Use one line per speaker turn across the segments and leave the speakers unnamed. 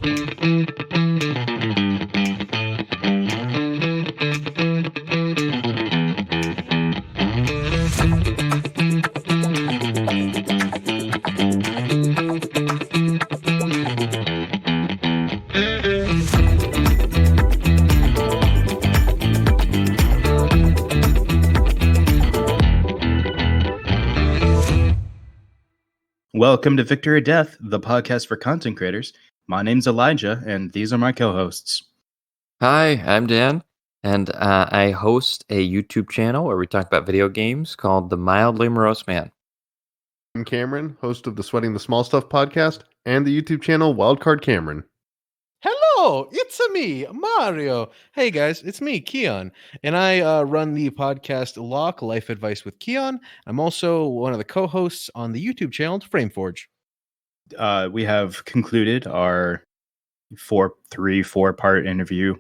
Welcome to Victory or Death, the podcast for content creators. My name's Elijah, and these are my co-hosts.
Hi, I'm Dan, and I host a YouTube channel where we talk about video games called The Mildly Morose Man.
I'm Cameron, host of the Sweating the Small Stuff podcast and the YouTube channel Wildcard Cameron.
Hello, it's me, Mario. Hey guys, it's me, Keon, and I run the podcast Lock Life Advice with Keon. I'm also one of the co-hosts on the YouTube channel Frameforge.
We have concluded our four-part interview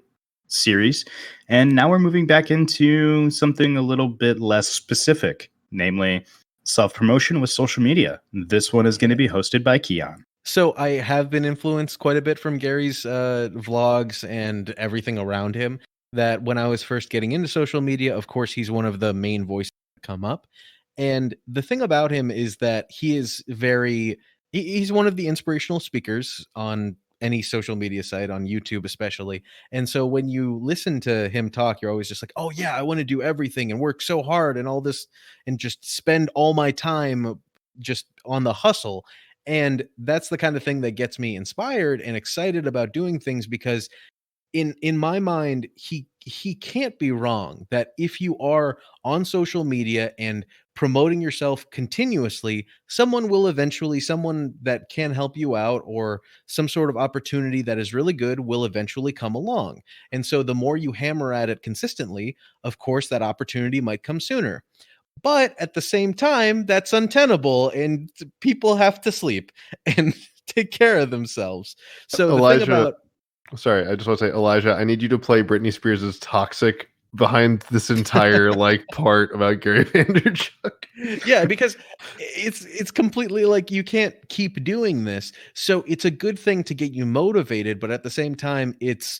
series, and now we're moving back into something a little bit less specific, namely self-promotion with social media. This one is going to be hosted by Keon.
So I have been influenced quite a bit from Gary's vlogs and everything around him. That when I was first getting into social media, of course, he's one of the main voices that come up. And the thing about him is that he is he's one of the inspirational speakers on any social media site, on YouTube especially. And so when you listen to him talk, you're always just like, oh yeah, I want to do everything and work so hard and all this and just spend all my time just on the hustle. And that's the kind of thing that gets me inspired and excited about doing things, because in my mind, he can't be wrong that if you are on social media and promoting yourself continuously, someone that can help you out or some sort of opportunity that is really good will eventually come along. And so the more you hammer at it consistently, of course, that opportunity might come sooner. But at the same time, that's untenable, and people have to sleep and take care of themselves. So
Elijah,
the thing about...
Sorry, I just want to say, Elijah, I need you to play Britney Spears' Toxic behind this entire part about Gary Vaynerchuk.
Yeah, because it's completely like you can't keep doing this. So it's a good thing to get you motivated, but at the same time, it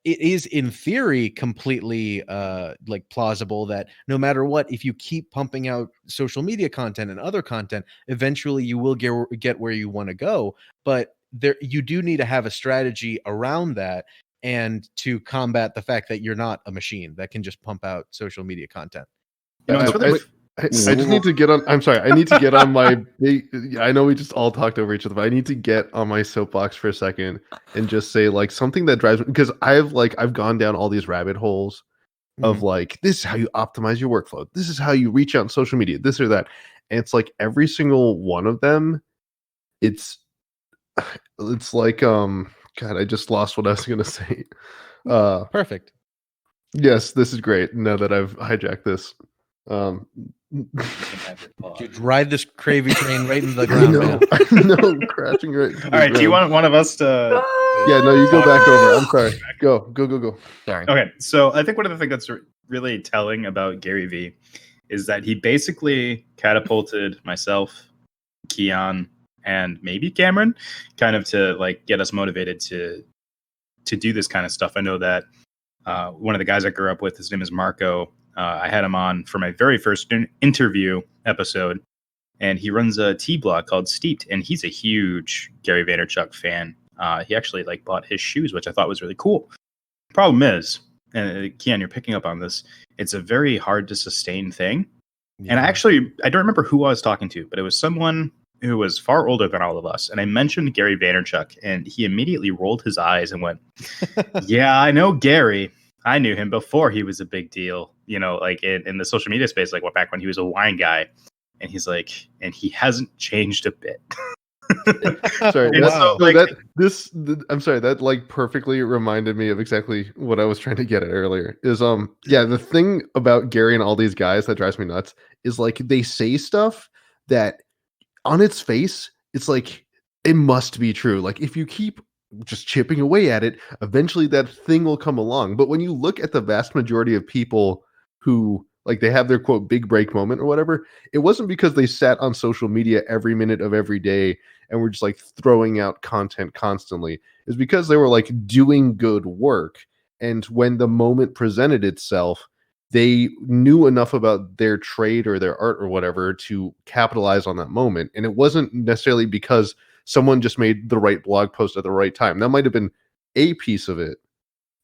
is in theory completely plausible that no matter what, if you keep pumping out social media content and other content, eventually you will get where you want to go. But you do need to have a strategy around that, and to combat the fact that you're not a machine that can just pump out social media content.
I just need to get on. I'm sorry. I need to get on my. I know we just all talked over each other, but I need to get on my soapbox for a second and just say something that drives me, because I've gone down all these rabbit holes of this is how you optimize your workflow. This is how you reach out on social media. This or that, and it's like every single one of them. It's like God, I just lost what I was gonna say.
Perfect.
Yes, this is great. Now that I've hijacked this.
Ride this crazy train right into the ground.
I know, crashing right.
All right, do you want one of us to?
Yeah, no, you go back over. I'm sorry. Go.
Sorry.
Okay, so I think one of the things that's really telling about Gary Vee is that he basically catapulted myself, Keon, and maybe Cameron, kind of to get us motivated to do this kind of stuff. I know that one of the guys I grew up with, his name is Marco. I had him on for my very first interview episode, and he runs a tea blog called Steeped, and he's a huge Gary Vaynerchuk fan. He actually bought his shoes, which I thought was really cool. Problem is, and Keon, you're picking up on this, it's a very hard to sustain thing. Yeah. And I don't remember who I was talking to, but it was someone who was far older than all of us. And I mentioned Gary Vaynerchuk, and he immediately rolled his eyes and went, yeah, I know Gary. I knew him before he was a big deal, in the social media space, back when he was a wine guy. And he's like, and he hasn't changed a bit.
Sorry, I'm sorry, that perfectly reminded me of exactly what I was trying to get at earlier. Is the thing about Gary and all these guys that drives me nuts is they say stuff that on its face, it's it must be true. If you keep just chipping away at it, eventually that thing will come along. But when you look at the vast majority of people who they have their quote big break moment or whatever, it wasn't because they sat on social media every minute of every day and were just like throwing out content constantly, is because they were like doing good work. And when the moment presented itself, they knew enough about their trade or their art or whatever to capitalize on that moment. And it wasn't necessarily because someone just made the right blog post at the right time. That might have been a piece of it,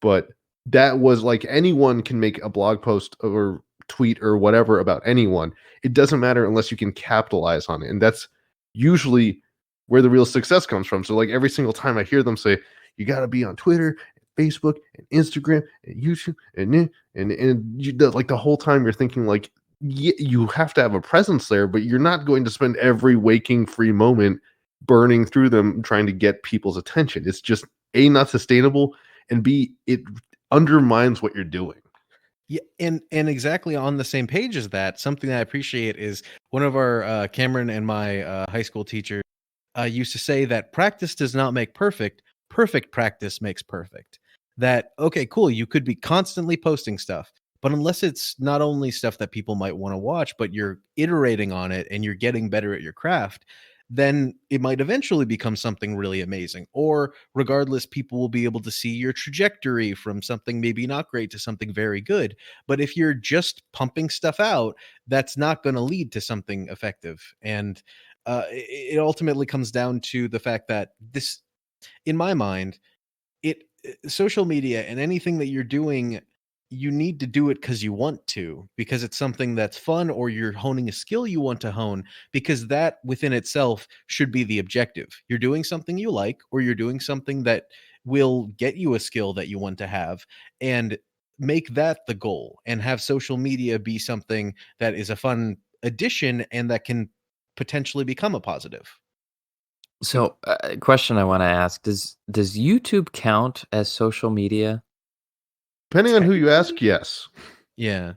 but that was like anyone can make a blog post or tweet or whatever about anyone. It doesn't matter unless you can capitalize on it. And that's usually where the real success comes from. So like every single time I hear them say, you got to be on Twitter, Facebook, and Instagram, and YouTube, and you, like the whole time you're thinking like, yeah, you have to have a presence there, but you're not going to spend every waking free moment burning through them trying to get people's attention. It's just A, not sustainable, and B, it undermines what you're doing.
Yeah, and exactly on the same page as that, something that I appreciate is one of our Cameron and my high school teacher used to say that practice does not make perfect. Perfect practice makes perfect. That, okay, cool, you could be constantly posting stuff, but unless it's not only stuff that people might want to watch, but you're iterating on it and you're getting better at your craft, then it might eventually become something really amazing. Or regardless, people will be able to see your trajectory from something maybe not great to something very good. But if you're just pumping stuff out, that's not going to lead to something effective. And it ultimately comes down to the fact that this, in my mind, social media and anything that you're doing, you need to do it because you want to, because it's something that's fun, or you're honing a skill you want to hone, because that within itself should be the objective. You're doing something you like, or you're doing something that will get you a skill that you want to have, and make that the goal, and have social media be something that is a fun addition and that can potentially become a positive.
So, a question I want to ask, does YouTube count as social media?
Depending on who you ask, yes.
Yeah.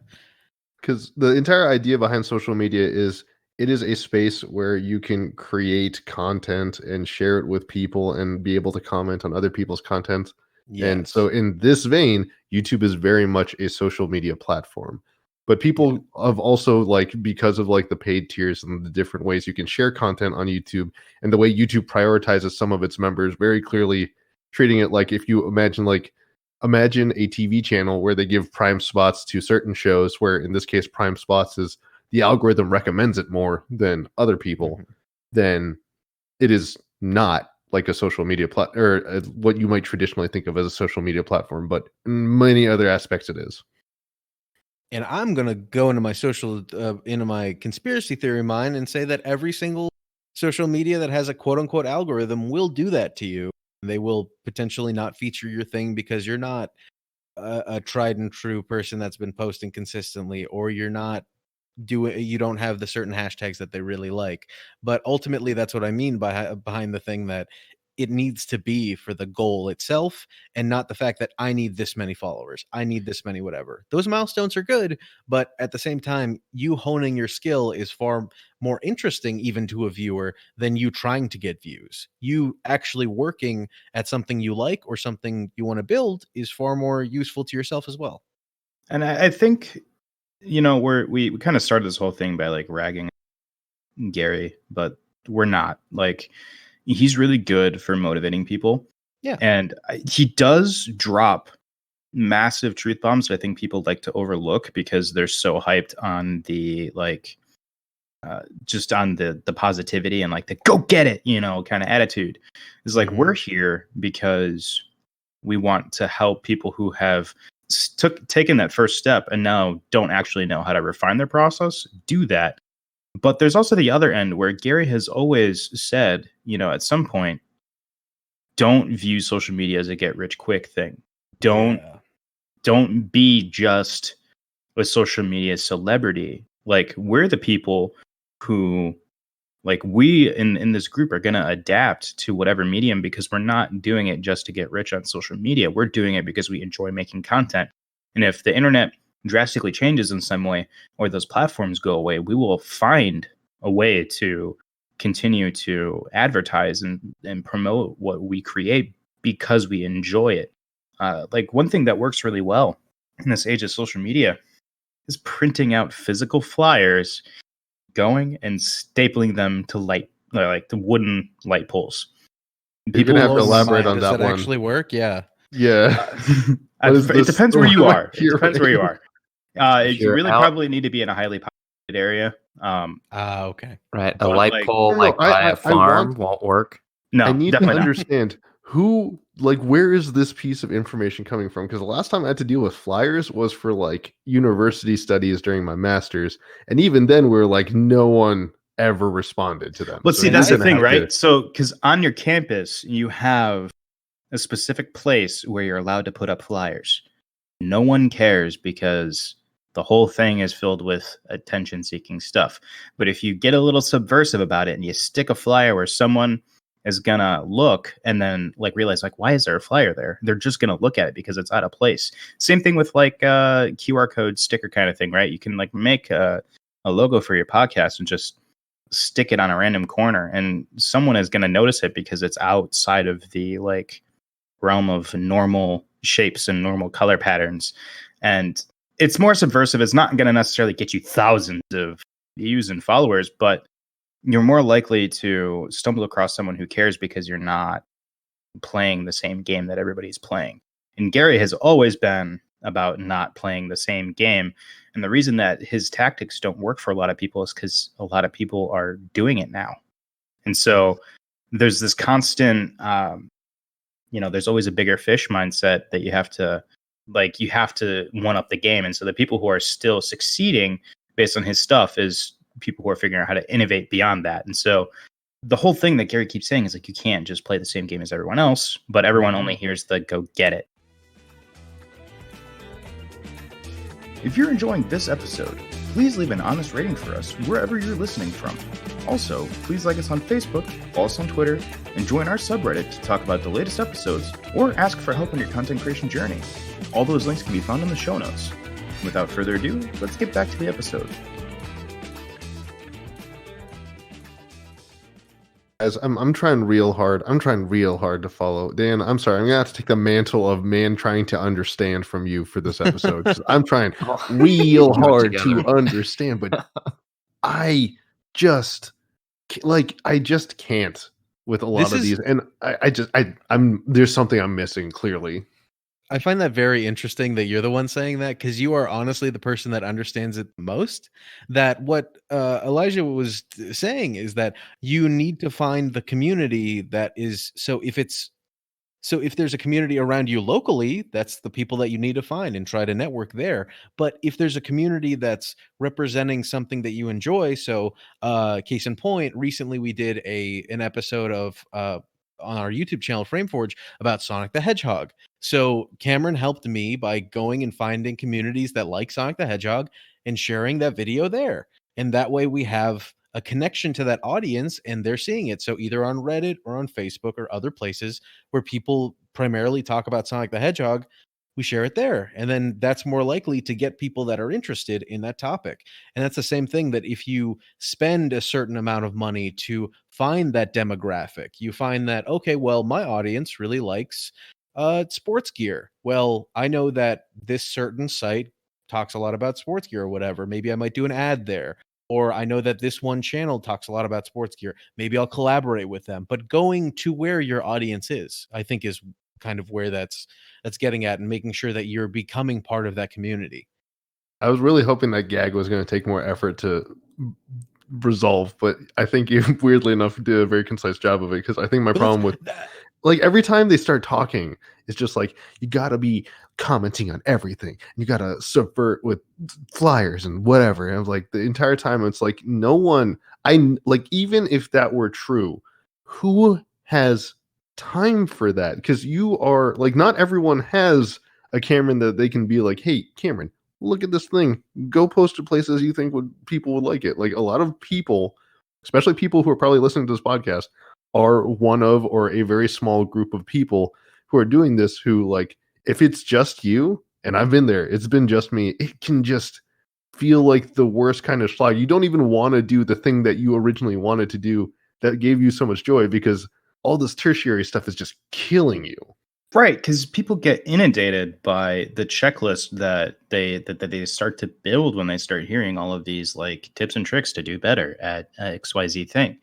Because the entire idea behind social media is it is a space where you can create content and share it with people and be able to comment on other people's content.
Yes.
And so in this vein, YouTube is very much a social media platform. But people have also, like, because of like the paid tiers and the different ways you can share content on YouTube, and the way YouTube prioritizes some of its members, very clearly treating it like, if you imagine a TV channel where they give prime spots to certain shows, where in this case prime spots is the algorithm recommends it more than other people, then it is not like a social media or what you might traditionally think of as a social media platform, but in many other aspects it is.
And I'm going to go into my conspiracy theory mind and say that every single social media that has a quote unquote algorithm will do that to you. They will potentially not feature your thing because you're not a tried and true person that's been posting consistently, or you don't have the certain hashtags that they really like. But ultimately, that's what I mean by behind the thing, that it needs to be for the goal itself, and not the fact that I need this many followers, I need this many whatever. Those milestones are good, but at the same time, you honing your skill is far more interesting even to a viewer than you trying to get views. You actually working at something you like or something you want to build is far more useful to yourself as well.
And I think, we kind of started this whole thing by like ragging Gary, but we're not. Like, he's really good for motivating people.
Yeah.
And he does drop massive truth bombs that I think people like to overlook because they're so hyped on the just on the positivity and like the go get it, kind of attitude. It's like, we're here because we want to help people who have taken that first step and now don't actually know how to refine their process, do that. But there's also the other end where Gary has always said, at some point, don't view social media as a get rich quick thing. Don't be just a social media celebrity. Like, we're the people who, like, we in this group are going to adapt to whatever medium, because we're not doing it just to get rich on social media. We're doing it because we enjoy making content. And if the internet drastically changes in some way, or those platforms go away, we will find a way to continue to advertise and promote what we create because we enjoy it. Like, one thing that works really well in this age of social media is printing out physical flyers, going and stapling them to light like the wooden light poles.
You're gonna have to elaborate on
Does
that
that
one.
Actually work? Yeah.
Yeah.
It depends where you are. It depends where you
Hearing?
are.
If
You
you're
really
out-
probably need to be in a highly populated area.
Okay.
Right. A
But,
light
like-
pole,
No,
like by
I
a farm,
want-
won't work.
No,
I need to
definitely not.
understand who, like, where is this piece of information coming from? Because the last time I had to deal with flyers was for like university studies during my master's, and even then, we're like, no one ever responded to them.
But
So
see,
you're
that's the
gonna
thing,
have to-
right? So, because on your campus, you have a specific place where you're allowed to put up flyers. No one cares because the whole thing is filled with attention-seeking stuff. But if you get a little subversive about it and you stick a flyer where someone is gonna look and then like realize like, why is there a flyer there? They're just gonna look at it because it's out of place. Same thing with like QR code sticker kind of thing, right? You can like make a logo for your podcast and just stick it on a random corner, and someone is gonna notice it because it's outside of the like realm of normal shapes and normal color patterns. And it's more subversive. It's not going to necessarily get you thousands of views and followers, but you're more likely to stumble across someone who cares because you're not playing the same game that everybody's playing. And Gary has always been about not playing the same game. And the reason that his tactics don't work for a lot of people is because a lot of people are doing it now. And so there's this constant, there's always a bigger fish mindset that you have to one up the game. And so the people who are still succeeding based on his stuff is people who are figuring out how to innovate beyond that. And so the whole thing that Gary keeps saying is like, you can't just play the same game as everyone else, but everyone only hears the go get it. If you're enjoying this episode, please leave an honest rating for us wherever you're listening from. Also, please like us on Facebook, follow us on Twitter, and join our subreddit to talk about the latest episodes or ask for help in your content creation journey. All those links can be found in the show notes. Without further ado, let's get back to the episode.
Guys, I'm trying real hard. I'm trying real hard to follow. Dan, I'm sorry. I'm gonna have to take the mantle of man trying to understand from you for this episode. 'Cause I'm trying real hard to understand, but I just can't with a lot of these. And I'm there's something I'm missing clearly.
I find that very interesting that you're the one saying that, because you are honestly the person that understands it most. That what Elijah was saying is that you need to find the community that is, so if there's a community around you locally, that's the people that you need to find and try to network there. But if there's a community that's representing something that you enjoy, so case in point, recently we did an episode of on our YouTube channel, Frameforge, about Sonic the Hedgehog. So Cameron helped me by going and finding communities that like Sonic the Hedgehog and sharing that video there. And that way we have a connection to that audience and they're seeing it. So either on Reddit or on Facebook or other places where people primarily talk about Sonic the Hedgehog, we share it there. And then that's more likely to get people that are interested in that topic. And that's the same thing, that if you spend a certain amount of money to find that demographic, you find that, okay, well, my audience really likes sports gear. Well, I know that this certain site talks a lot about sports gear or whatever. Maybe I might do an ad there. Or I know that this one channel talks a lot about sports gear. Maybe I'll collaborate with them. But going to where your audience is, I think, is kind of where that's getting at, and making sure that you're becoming part of that community.
I was really hoping that gag was going to take more effort to resolve, but I think you weirdly enough did a very concise job of it, because I think my problem with like every time they start talking, it's just like, you got to be commenting on everything. You got to subvert with flyers and whatever. And I was like, the entire time, it's like, no one, even if that were true, who has time for that? Because you are like, not everyone has a Cameron that they can be like, hey, Cameron, look at this thing. Go post to places you think people would like it. Like, a lot of people, especially people who are probably listening to this podcast, are one of, or a very small group of people who are doing this, who, like, if it's just you, and I've been there, it's been just me, it can just feel like the worst kind of schlag. You don't even want to do the thing that you originally wanted to do that gave you so much joy, because all this tertiary stuff is just killing you.
Right, because people get inundated by the checklist that they start to build when they start hearing all of these like tips and tricks to do better at XYZ thing.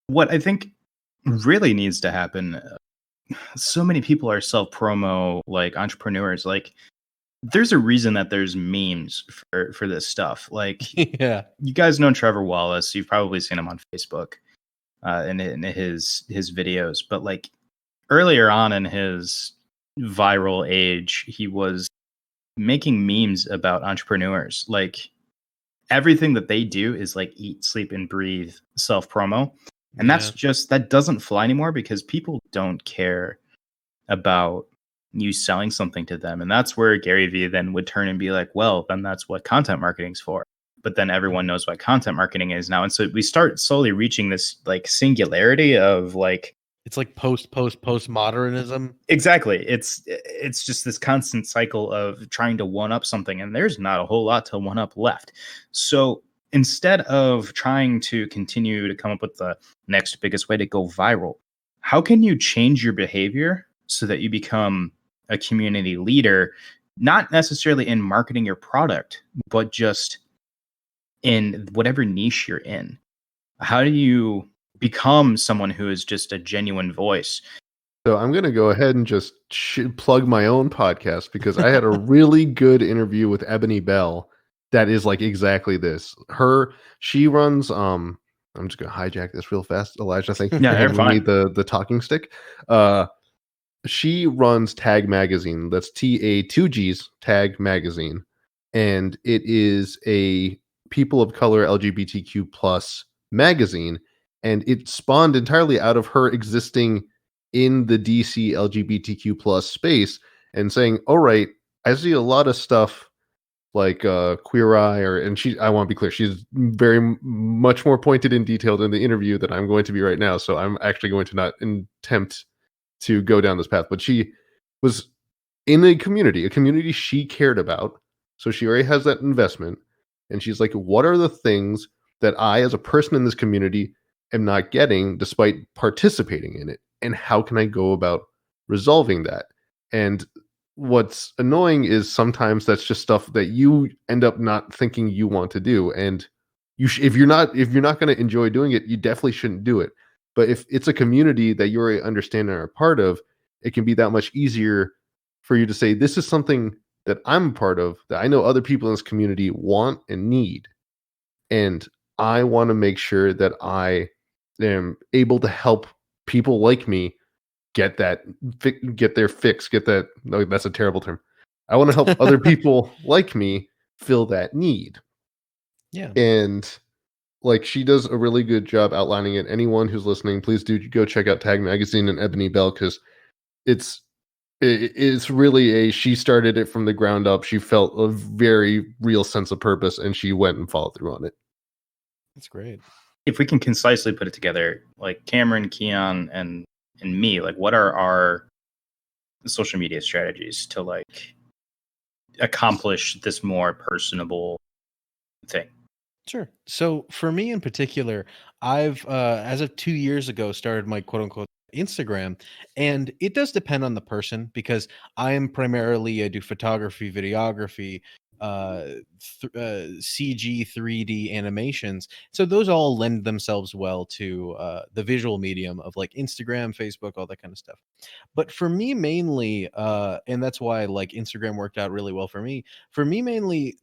what I think really needs to happen, so many people are self-promo, like entrepreneurs. Like, there's a reason that there's memes for this stuff. Like,
Yeah.
you guys know Trevor Wallace. You've probably seen him on Facebook, in his videos. But like earlier on in his viral age, he was making memes about entrepreneurs. Like, everything that they do is like eat, sleep, and breathe self-promo. And that's just, that doesn't fly anymore because people don't care about you selling something to them. And that's where Gary Vee then would turn and be like, well, then that's what content marketing's for. But then everyone knows what content marketing is now. And so we start slowly reaching this like singularity of like,
it's like postmodernism.
Exactly. It's just this constant cycle of trying to one up something, and there's not a whole lot to one up left. So instead of trying to continue to come up with the next biggest way to go viral, how can you change your behavior so that you become a community leader, not necessarily in marketing your product, but just in whatever niche you're in? How do you become someone who is just a genuine voice?
So I'm going to go ahead and just plug my own podcast, because I had a really good interview with Ebony Bell that is like exactly this. She runs I'm just going to hijack this real fast, Elijah. Thank you for handing me the talking stick. She runs Tag Magazine. That's TA2Gs Tag Magazine, and it is a people of color LGBTQ plus magazine, and it spawned entirely out of her existing in the DC LGBTQ plus space and saying, all right, I see a lot of stuff like Queer Eye, I want to be clear, she's very much more pointed and detailed in the interview than I'm going to be right now, so I'm actually going to not attempt to go down this path. But she was in a community she cared about, so she already has that investment, and she's like, what are the things that I, as a person in this community, am not getting despite participating in it, and how can I go about resolving that? And what's annoying is sometimes that's just stuff that you end up not thinking you want to do, and if you're not going to enjoy doing it, you definitely shouldn't do it. But if it's a community that you already understand and are a part of, it can be that much easier for you to say, this is something that I'm a part of, that I know other people in this community want and need, and I want to make sure that I am able to help people like me get their fix, no, that's a terrible term. I want to help other people like me fill that need.
Yeah.
And like, she does a really good job outlining it. Anyone who's listening, please do go check out Tag Magazine and Ebony Bell, because it's really she started it from the ground up. She felt a very real sense of purpose, and she went and followed through on it.
That's great.
If we can concisely put it together, like Cameron, Keon, and me, like, what are our social media strategies to like accomplish this more personable thing?
Sure. So for me in particular, I've as of 2 years ago started my quote unquote Instagram, and it does depend on the person, because I am primarily, I do photography, videography, CG 3D animations. So those all lend themselves well to the visual medium of like Instagram, Facebook, all that kind of stuff. But for me mainly, and that's why like Instagram worked out really well for me. For me mainly,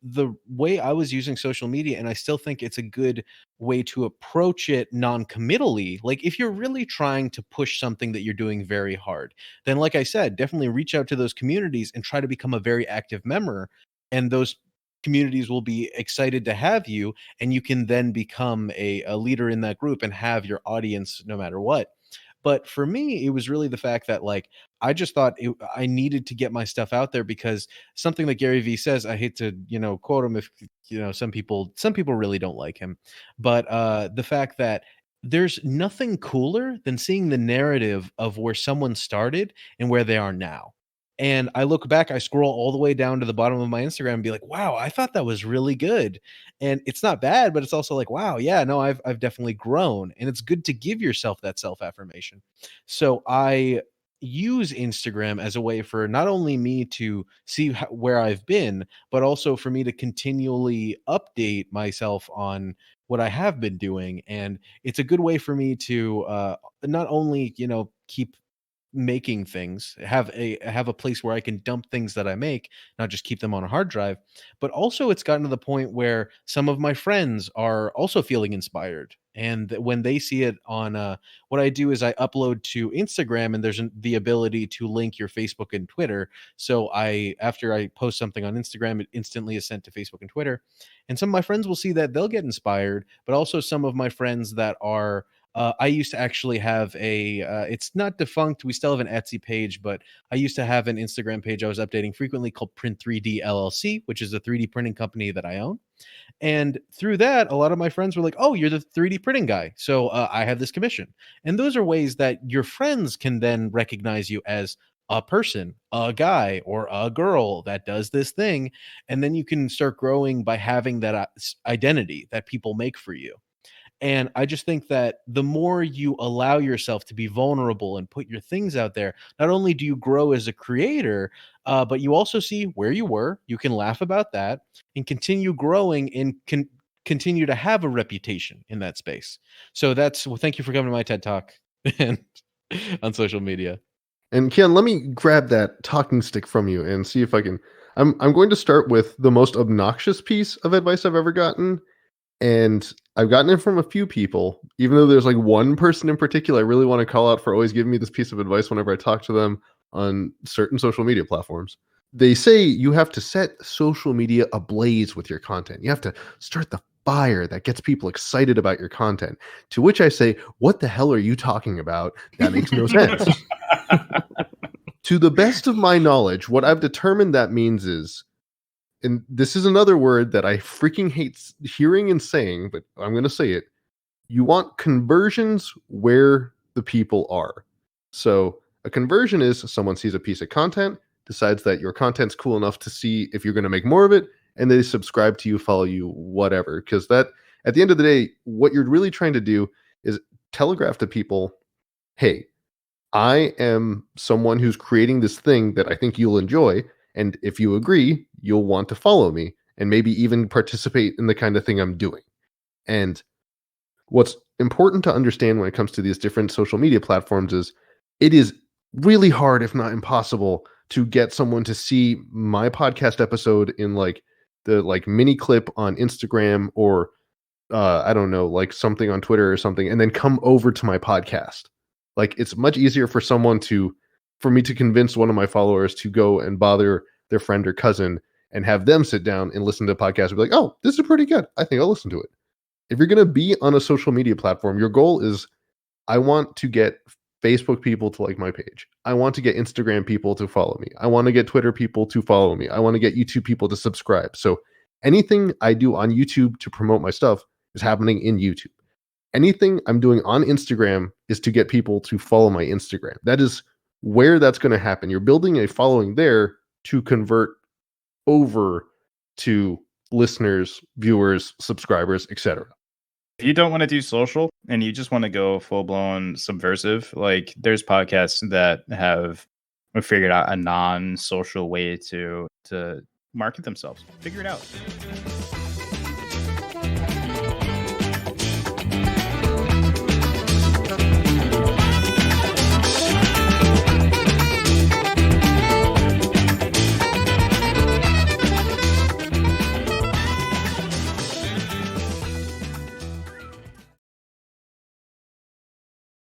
the way I was using social media, and I still think it's a good way to approach it non-committally. Like, if you're really trying to push something that you're doing very hard, then like I said, definitely reach out to those communities and try to become a very active member, and those communities will be excited to have you, and you can then become a leader in that group and have your audience no matter what. But for me, it was really the fact that like I just thought I needed to get my stuff out there, because something that Gary Vee says, I hate to quote him if some people really don't like him, but the fact that there's nothing cooler than seeing the narrative of where someone started and where they are now. And I look back, I scroll all the way down to the bottom of my Instagram and be like, wow, I thought that was really good. And it's not bad, but it's also like, wow, yeah, no, I've definitely grown. And it's good to give yourself that self-affirmation. So I use Instagram as a way for not only me to see where I've been, but also for me to continually update myself on what I have been doing. And it's a good way for me to not only, keep making things, have a place where I can dump things that I make, not just keep them on a hard drive, but also it's gotten to the point where some of my friends are also feeling inspired. And when they see it on what I do is I upload to Instagram, and there's the ability to link your Facebook and Twitter. So after I post something on Instagram, it instantly is sent to Facebook and Twitter. And some of my friends will see that, they'll get inspired, but also some of my friends that are I used to actually have it's not defunct. We still have an Etsy page, but I used to have an Instagram page I was updating frequently called Print 3D LLC, which is a 3D printing company that I own. And through that, a lot of my friends were like, "Oh, you're the 3D printing guy. So I have this commission." And those are ways that your friends can then recognize you as a person, a guy, or a girl that does this thing. And then you can start growing by having that identity that people make for you. And I just think that the more you allow yourself to be vulnerable and put your things out there, not only do you grow as a creator, but you also see where you were. You can laugh about that and continue growing and continue to have a reputation in that space. So thank you for coming to my TED Talk and on social media.
And Kian, let me grab that talking stick from you and see if I can. I'm going to start with the most obnoxious piece of advice I've ever gotten. And I've gotten it from a few people, even though there's like one person in particular I really want to call out for always giving me this piece of advice whenever I talk to them on certain social media platforms. They say you have to set social media ablaze with your content. You have to start the fire that gets people excited about your content. To which I say, what the hell are you talking about? That makes no sense. To the best of my knowledge, what I've determined that means is, and this is another word that I freaking hate hearing and saying, but I'm going to say it. You want conversions where the people are. So a conversion is someone sees a piece of content, decides that your content's cool enough to see if you're going to make more of it, and they subscribe to you, follow you, whatever. Because that, at the end of the day, what you're really trying to do is telegraph to people, hey, I am someone who's creating this thing that I think you'll enjoy. And if you agree, you'll want to follow me and maybe even participate in the kind of thing I'm doing. And what's important to understand when it comes to these different social media platforms is it is really hard, if not impossible, to get someone to see my podcast episode in like the mini clip on Instagram or I don't know, like something on Twitter or something, and then come over to my podcast. Like it's much easier for me to convince one of my followers to go and bother their friend or cousin and have them sit down and listen to a podcast and be like, oh, this is pretty good. I think I'll listen to it. If you're going to be on a social media platform, your goal is, I want to get Facebook people to like my page. I want to get Instagram people to follow me. I want to get Twitter people to follow me. I want to get YouTube people to subscribe. So anything I do on YouTube to promote my stuff is happening in YouTube. Anything I'm doing on Instagram is to get people to follow my Instagram. That is where that's going to happen. You're building a following there to convert over to listeners, viewers, subscribers, etc.
If you don't want to do social and you just want to go full-blown subversive, like there's podcasts that have figured out a non-social way to market themselves. Figure it out.